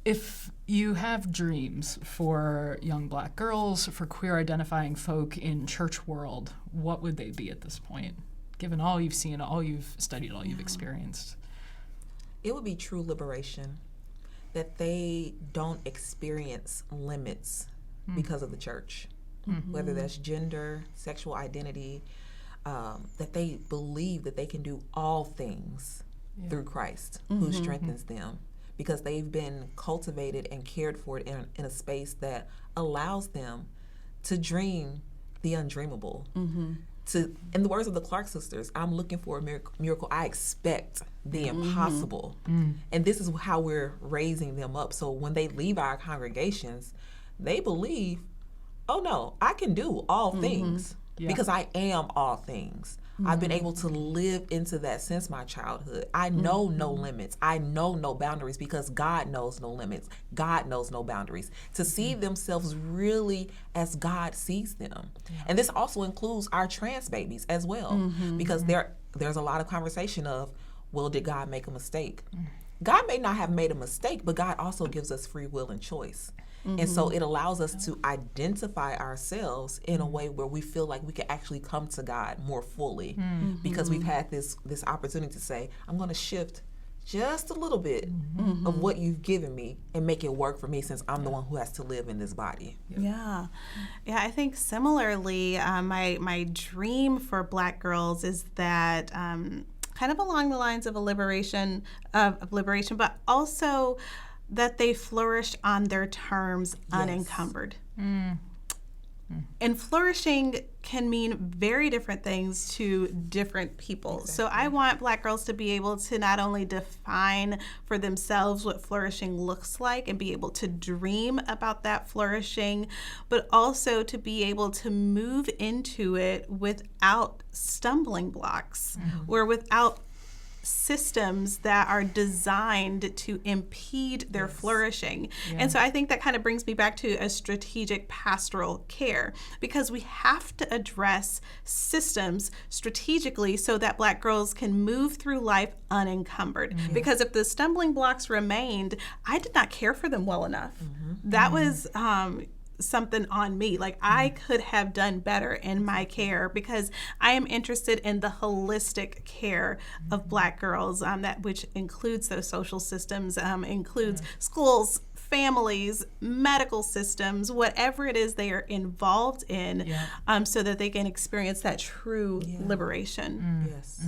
If you have dreams for young Black girls, for queer identifying folk in church world, what would they be at this point, given all you've seen, all you've studied, all you've experienced? It would be true liberation, that they don't experience limits because of the church, whether that's gender, sexual identity, that they believe that they can do all things through Christ, who strengthens them, because they've been cultivated and cared for in a space that allows them to dream the undreamable. In the words of the Clark sisters, I'm looking for a miracle. I expect the impossible. And this is how we're raising them up. So when they leave our congregations, they believe, oh no, I can do all things because I am all things. I've been able to live into that since my childhood. I know no limits. I know no boundaries because God knows no limits. God knows no boundaries. To see themselves really as God sees them. And this also includes our trans babies as well, because there's a lot of conversation of, well, did God make a mistake? God may not have made a mistake, but God also gives us free will and choice. And so it allows us to identify ourselves in a way where we feel like we can actually come to God more fully because we've had this opportunity to say, I'm going to shift just a little bit of what you've given me and make it work for me since I'm the one who has to live in this body. Yeah, I think similarly, my dream for Black girls is that kind of along the lines of liberation, but also that they flourish on their terms unencumbered. And flourishing can mean very different things to different people. Exactly. So I want Black girls to be able to not only define for themselves what flourishing looks like and be able to dream about that flourishing, but also to be able to move into it without stumbling blocks or without systems that are designed to impede their flourishing. And so I think that kind of brings me back to a strategic pastoral care, because we have to address systems strategically so that Black girls can move through life unencumbered. Because if the stumbling blocks remained, I did not care for them well enough. That was something on me. Like, I could have done better in my care, because I am interested in the holistic care of Black girls, that which includes those social systems, includes schools, families, medical systems, whatever it is they are involved in, so that they can experience that true liberation. Yes.